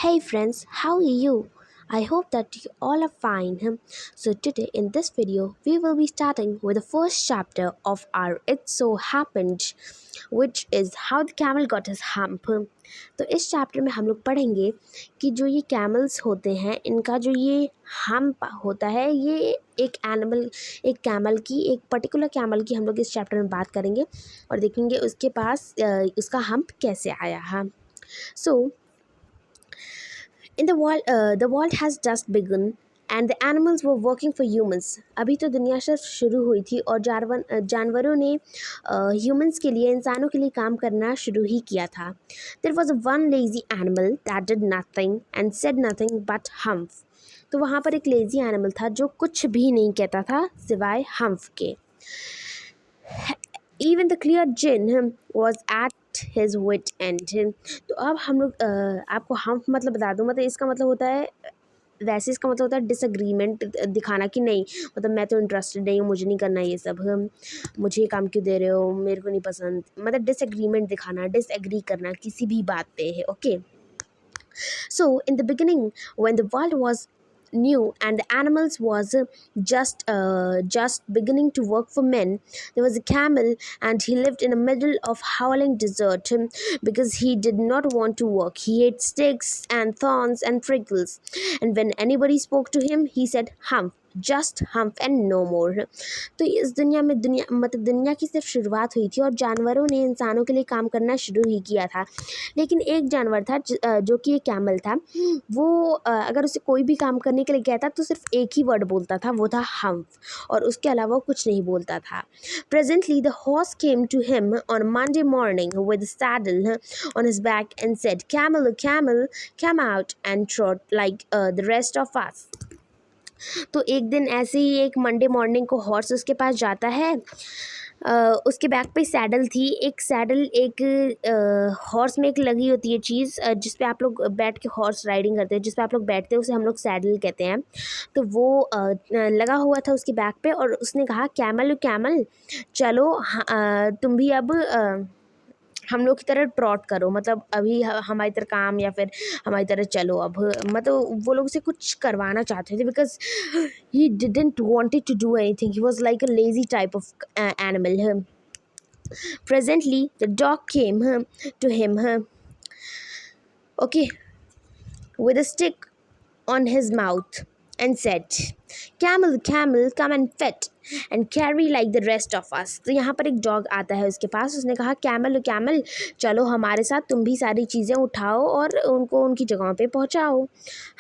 Hey friends, how are you? I hope that you all are fine. So today in this video we will be starting with the first chapter of our It So Happened, which is how the camel got his hump. तो इस chapter में हम लोग पढ़ेंगे कि जो ये camels होते हैं इनका जो ये हम्प होता है ये एक कैमल की एक पर्टिकुलर कैमल की हम लोग इस चैप्टर में बात करेंगे और देखेंगे उसके पास उसका हम्प कैसे आया है. So the world has just begun and the animals were working for humans. अभी तो दुनिया सिर्फ शुरू हुई थी और जानवरों ने humans के लिए इंसानों के लिए काम करना शुरू ही किया था. There was one lazy animal that did nothing and said nothing but humph. तो वहाँ पर एक लेज़ी एनिमल था जो कुछ भी नहीं कहता था सिवाय हम्फ के. Even the clear jinn was at his wit end. तो अब हम लोग आपको हम्फ मतलब बता दूँ, मतलब इसका मतलब होता है, वैसे इसका मतलब होता है डिसएग्रीमेंट दिखाना कि नहीं, मतलब मैं तो इंटरेस्टेड नहीं हूँ, मुझे नहीं करना ये सब, मुझे ये काम क्यों दे रहे हो, मेरे को नहीं पसंद, मतलब डिसएग्रीमेंट दिखाना, डिसएग्री करना किसी भी बात पे है. Okay. So in the beginning, when the world was new and the animals was just beginning to work for men, there was a camel and he lived in the middle of howling desert because he did not want to work. He ate sticks and thorns and prickles, and when anybody spoke to him he said humph, just humph and no more. तो इस दुनिया में दुनिया की सिर्फ शुरुआत हुई थी और जानवरों ने इंसानों के लिए काम करना शुरू ही किया था. लेकिन एक जानवर था जो कि एक कैमल था. वो अगर उसे कोई भी काम करने के लिए कहता तो सिर्फ एक ही वर्ड बोलता था, वो था हम्फ, और उसके अलावा कुछ नहीं बोलता था. Presently the horse came to him on Monday morning with a saddle on his back and said, Camel, camel, come out and trot like the rest of us. तो एक दिन ऐसे ही एक मंडे मॉर्निंग को हॉर्स उसके पास जाता है. उसके बैक पे सैडल थी. एक हॉर्स में एक लगी होती है चीज़ जिस पे आप लोग बैठ के हॉर्स राइडिंग करते हैं, जिस पे आप लोग बैठते हैं उसे हम लोग सैडल कहते हैं. तो वो लगा हुआ था उसके बैक पे और उसने कहा कैमल कैमल चलो तुम भी अब हम लोग की तरह ट्रॉट करो, मतलब अभी हमारी तरह काम या फिर हमारी तरह चलो. अब मतलब वो लोग उसे कुछ करवाना चाहते थे because he didn't wanted to do anything. He was like a lazy type of animal. Presently the dog came to him, okay, with a stick on his mouth and said, Camel, camel, come and fetch and carry like the rest of us. तो यहाँ पर एक dog आता है उसके पास. उसने कहा camel camel चलो हमारे साथ, तुम भी सारी चीज़ें उठाओ और उनको उनकी जगहों पे पहुँचाओ.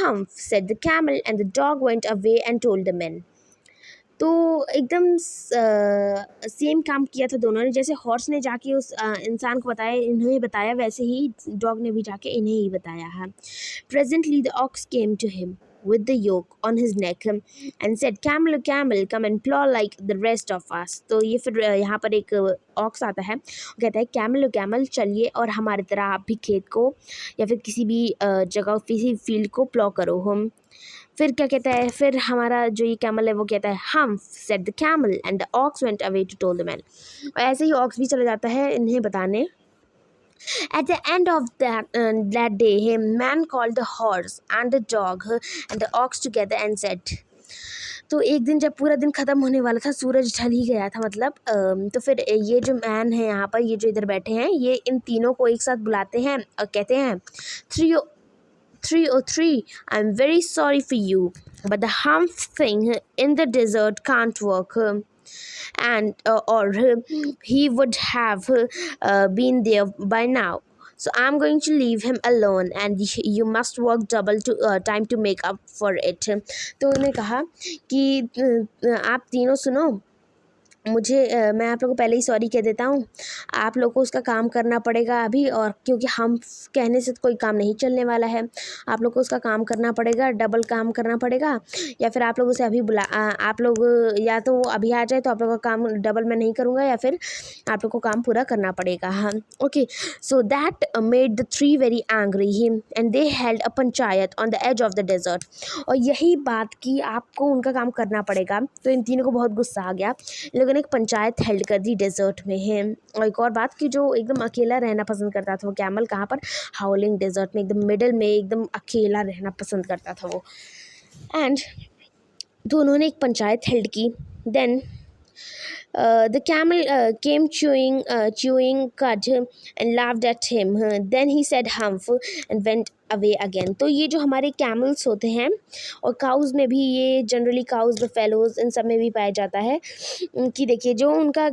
Humph, said the camel, and the dog went away and told the men. तो एकदम सेम काम किया था दोनों ने. जैसे हॉर्स ने जाके उस इंसान को बताया, इन्हें बताया, वैसे ही डॉग ने भी जाके इन्हें ही बताया है. Presently the ox came to him with the yoke on his neck and said, Camel, camel, come and plow like the rest of us. तो ये फिर यहाँ पर एक ऑक्स आता है, कहता है कैमल कैमल चलिए और हमारी तरह आप भी खेत को या फिर किसी भी जगह किसी फील्ड को प्लॉ करो. हम फिर क्या कहता है, फिर हमारा जो ये कैमल है वो कहता है humph, said the camel, and the ox went away to told the man. और ऐसे ही ऑक्स भी चला जाता है इन्हें बताने. At the end of that day, a man called the horse and the dog and the ox together and said. तो एक दिन जब पूरा दिन ख़त्म होने वाला था, सूरज ढल ही गया था मतलब, तो फिर ये जो मैन है यहाँ पर, ये जो इधर बैठे हैं, ये इन तीनों को एक साथ बुलाते हैं और कहते हैं 303, I'm very sorry for you, but the humph thing in the desert can't work. And or he would have been there by now. So I'm going to leave him alone and you must work double time to make up for it. तो उन्होंने कहा कि आप तीनों सुनो, मुझे मैं आप लोगों को पहले ही सॉरी कह देता हूँ. आप लोगों को उसका काम करना पड़ेगा अभी, और क्योंकि हम कहने से कोई काम नहीं चलने वाला है, आप लोग को उसका काम करना पड़ेगा, डबल काम करना पड़ेगा. या फिर आप लोग उसे अभी आप लोग या तो वो अभी आ जाए तो आप लोगों का काम डबल मैं नहीं करूँगा, या फिर आप लोग को काम पूरा करना पड़ेगा. हाँ, okay. So that made the three very angry him and they held a panchayat on the edge of the desert. और यही बात कि आपको उनका काम करना पड़ेगा, तो इन तीनों को बहुत गुस्सा आ गया. इन लोगों ने ने एक पंचायत हेल्ड कर दी डेजर्ट में है। और एक और बात कि जो एकदम अकेला रहना पसंद करता था वो कैमल, कहाँ पर, हाउलिंग डेजर्ट में, एकदम मिडल में एकदम अकेला रहना पसंद करता था वो। एंड तो उन्होंने एक पंचायत हेल्ड की। Then the camel came chewing cud and laughed at him. Then he said humph and went away again. तो ये जो हमारे कैमल्स होते हैं और काउज़ में भी, ये जनरली काउज़, बफेलोज़, इन सब में भी पाया जाता है कि देखिए जो उनका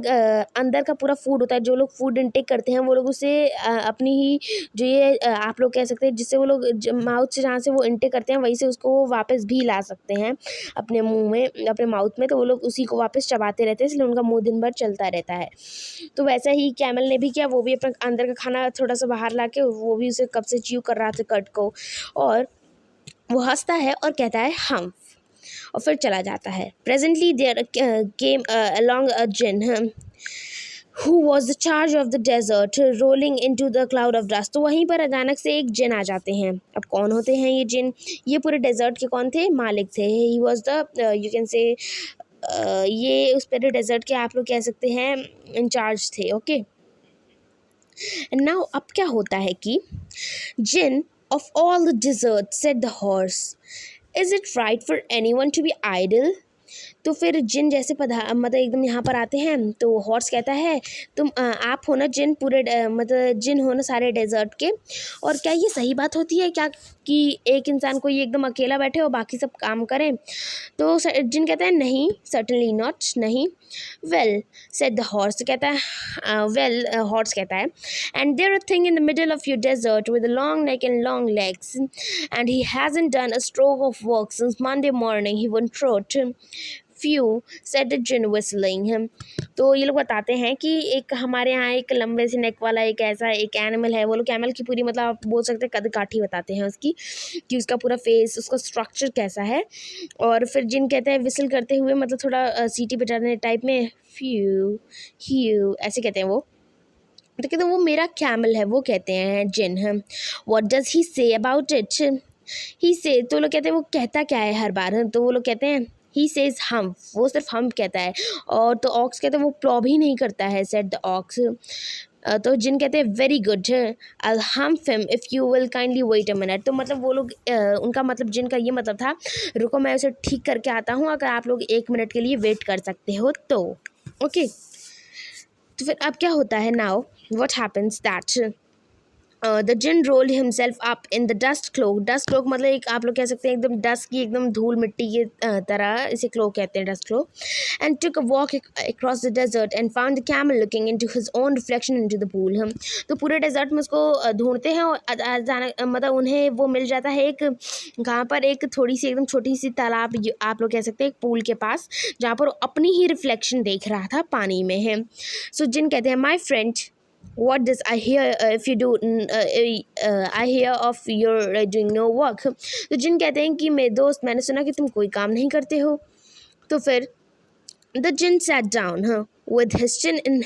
अंदर का पूरा फूड होता है, जो लोग फूड इनटेक करते हैं वो लोग उसे अपनी ही जो ये आप लोग कह सकते हैं जिससे वो लोग माउथ से जहाँ से वो इनटेक करते हैं वहीं से उसको वापस भी ला सकते हैं अपने मुंह में, अपने माउथ में। तो वो लोग उसी को वापस चबाते रहते हैं, इसलिए उनका मुंह दिन भर चलता रहता है। तो वैसा ही कैमल ने भी किया, वो भी अपना अंदर का खाना थोड़ा सा बाहर ला के वो भी उसे कब से च्यू कर रहा था कट को, और वो हंसता है और कहता है हम, और फिर चला जाता है। Presently there came along a djinn who was the charge of the desert rolling into the cloud of dust। तो वहीं पर अचानक से एक जिन आ जाते हैं। अब कौन होते हैं ये जिन? ये पूरे डेजर्ट के कौन थे? मालिक थे। He was the you can say ये उस पूरे डेजर्ट के आप लोग कह सकते हैं इंचार्ज थे। ओके, एंड नाउ अब क्या होता है कि जिन of all the deserts, said the horse, is it right for anyone to be idle? तो फिर जिन जैसे मतलब एकदम यहाँ पर आते हैं तो हॉर्स कहता है तुम आप हो ना जिन, पूरे मतलब जिन हो ना सारे डेजर्ट के, और क्या ये सही बात होती है क्या कि एक इंसान को ये एकदम अकेला बैठे और बाकी सब काम करें? तो जिन कहता है नहीं, सर्टनली नॉट, नहीं। वेल सेड द हॉर्स, कहता है वेल हॉर्स कहता है and there a thing in the middle of your desert with a long neck and long legs and he hasn't done a stroke of work since Monday morning, he won't trot few said the gin whistling him। तो ये लोग बताते हैं कि एक हमारे यहाँ एक लंबे से नेक वाला एक ऐसा एक एनिमल है। वो लोग कैमल की पूरी मतलब आप बोल सकते हैं कद काठी बताते हैं उसकी, कि उसका पूरा फेस, उसका स्ट्रक्चर कैसा है। और फिर जिन कहते हैं विसल करते हुए, मतलब थोड़ा सीटी बजाने टाइप में, फ्यू ह्यू ऐसे कहते हैं वो। तो कहते हैं वो मेरा कैमल है, वो कहते हैं जिन। हम what does he say about it? ही से, तो लोग कहते हैं वो कहता क्या है हर बार? तो वो लोग कहते हैं ही सेज हम, वो सिर्फ हम कहता है। और तो ऑक्स कहते हैं वो प्लॉ भी नहीं करता है, सेड द ऑक्स। तो जिन कहते हैं very good, I hump him if you will kindly wait a minute. तो मतलब वो लोग उनका मतलब जिन का ये मतलब था, रुको मैं उसे ठीक करके आता हूँ, अगर आप लोग 1 मिनट के लिए वेट कर सकते हो तो। ओके, तो फिर अब क्या होता है? Now what happens that the djinn rolled himself up in the dust cloak. Dust cloak मतलब एक आप लोग कह सकते हैं एकदम डस्ट की, एकदम धूल मिट्टी की तरह, इसे क्लोक कहते हैं, dust cloak. And took a walk across the desert and found the camel looking into his own reflection into the pool. हम तो पूरे डेजर्ट में उसको ढूंढते हैं और मतलब उन्हें वो मिल जाता है एक, कहाँ पर, एक थोड़ी सी एकदम छोटी सी तालाब, आप लोग कह सकते हैं एक पूल के पास, जहाँ पर अपनी ही रिफ्लेक्शन देख रहा था पानी में है। सो जिन कहते हैं my friend what does I hear if you do I hear of your doing no work। तो जिन कहते हैं कि मेरे दोस्त, मैंने सुना कि तुम कोई काम नहीं करते हो। तो फिर the jinn sat down with his chin in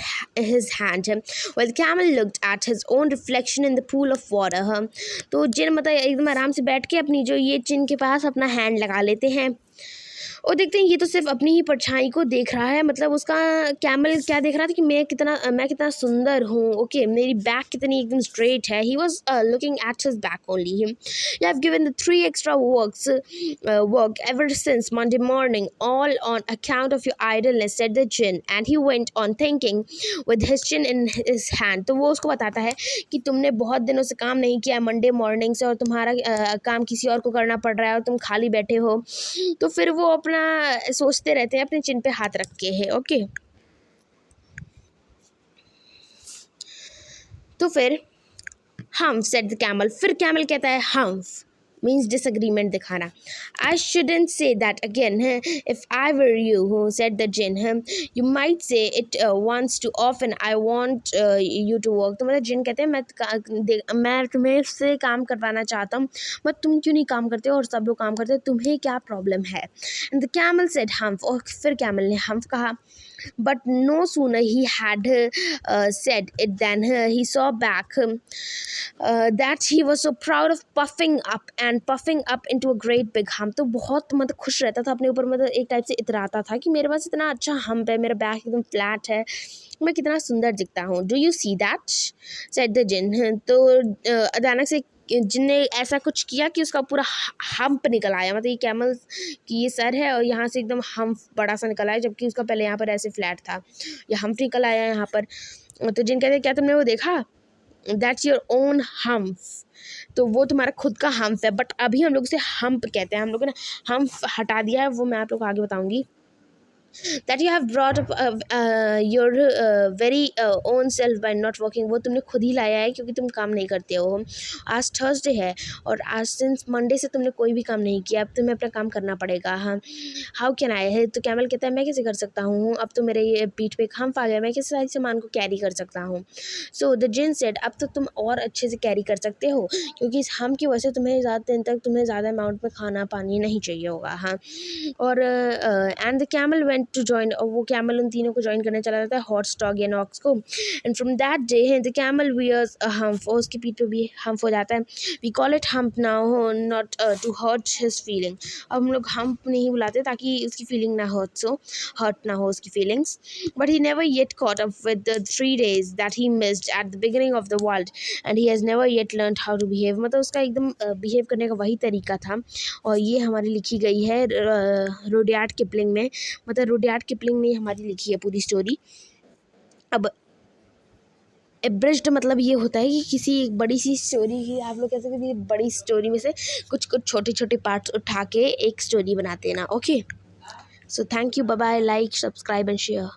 his hand while the camel looked at his own reflection in the pool of water। तो जिन मतलब एकदम आराम से बैठ के अपनी जो ये चिन के पास अपना हैंड लगा लेते हैं और देखते हैं ये तो सिर्फ अपनी ही परछाई को देख रहा है। मतलब उसका कैमल क्या देख रहा था कि मैं कितना सुंदर हूँ। ओके, मेरी बैक कितनी एकदम स्ट्रेट है। He was looking at his back only. Him you have given the 3 extra work ever since Monday morning, all on account of your idleness, said the jinn, and he went on thinking with his chin in his hand। तो वो उसको बताता है कि तुमने बहुत दिनों से काम नहीं किया मंडे मॉर्निंग से, और तुम्हारा काम किसी और को करना पड़ रहा है और तुम खाली बैठे हो। तो फिर वो अपना सोचते रहते हैं अपने चिन पे हाथ रख के है। ओके, तो फिर हम सेड द कैमल, फिर कैमल कहता है हम मीन्स डिसएग्रीमेंट दिखाना। I shouldn't say that again if I were you, said the djinn. You might say it once too often, I want you to work. तो मतलब जिन कहते हैं मैं तुम्हें से काम करवाना चाहता हूँ, बट तुम क्यों नहीं काम करते हो और सब लोग काम करते हो, तुम्हें क्या प्रॉब्लम है? एंड द कैमल सेड हम्फ, और फिर कैमल ने हम्फ कहा। But no sooner he had said it than he saw back that he was so proud of puffing up and puffing up into a great big hump. तो बहुत मतलब खुश रहता था अपने ऊपर, मतलब एक टाइप से इतराता था कि मेरे पास इतना अच्छा हम्प है, मेरा बैक एकदम फ्लैट है, मैं कितना सुंदर दिखता हूँ। Do you see that said the djinn. तो अचानक से जिन ने ऐसा कुछ किया कि उसका पूरा हम्प निकल आया, मतलब ये कैमल की ये सर है और यहाँ से एकदम हम्प बड़ा सा निकल आया, जबकि उसका पहले यहाँ पर ऐसे फ्लैट था, ये हम्प निकल आया यहाँ पर। तो जिन कहते क्या तुमने वो देखा, दैट्स योर ओन हम्प। तो वो तुम्हारा खुद का हम्प है, बट अभी हम लोग उसे हम्प कहते हैं, हम लोग ने हम्प हटा दिया है, वो मैं आप लोग को आगे बताऊंगी। that you have brought up your very own self by not working। वो तुमने खुद ही लाया है क्योंकि तुम काम नहीं करते हो। आज थर्सडे है और आज सिंस मंडे से तुमने कोई भी काम नहीं किया, अब तुम्हें अपना काम करना पड़ेगा। हाँ, हाउ कैन आई है। तो कैमल कहता है मैं कैसे कर सकता हूँ, अब तो मेरे ये पीठ पे हम्प आ गया, मैं कैसे सारी सामान को कैरी कर सकता हूँ। सो द जिन सेड अब तो तुम और अच्छे से कैरी कर सकते हो, क्योंकि इस हम्प की वजह से तुम्हें ज़्यादा दिन तक तुम्हें ज़्यादा अमाउंट में खाना पानी नहीं चाहिए होगा। हाँ, और and the camel went to join, और वो कैमल उन तीनों को ज्वाइन करने चला जाता है, हॉर्स डॉग या नॉक्स को। And from that day the camel wears a hump, और उसके पीठ पे भी हम्प हो जाता है। We call it hump now not to hurt his feeling. अब हम लोग हम्प नहीं बुलाते ताकि उसकी फीलिंग ना हर्ट ना हो उसकी feelings. But he never yet caught up with the 3 days that he missed at the beginning of the world and he has never yet learned how to behave। मतलब उसका एकदम बिहेव करने का वही तरीका था, और ये हमारी लिखी गई है रुडयार्ड किपलिंग में। मतलब रुडयार्ड किपलिंग ने हमारी लिखी है पूरी स्टोरी। अब एब्रिज्ड मतलब ये होता है कि किसी एक बड़ी सी स्टोरी की आप लोग कह सकते हैं बड़ी स्टोरी में से कुछ कुछ छोटे छोटे पार्ट्स उठा के एक स्टोरी बनाते हैं ना। Okay, so thank you, bye bye, like subscribe and share.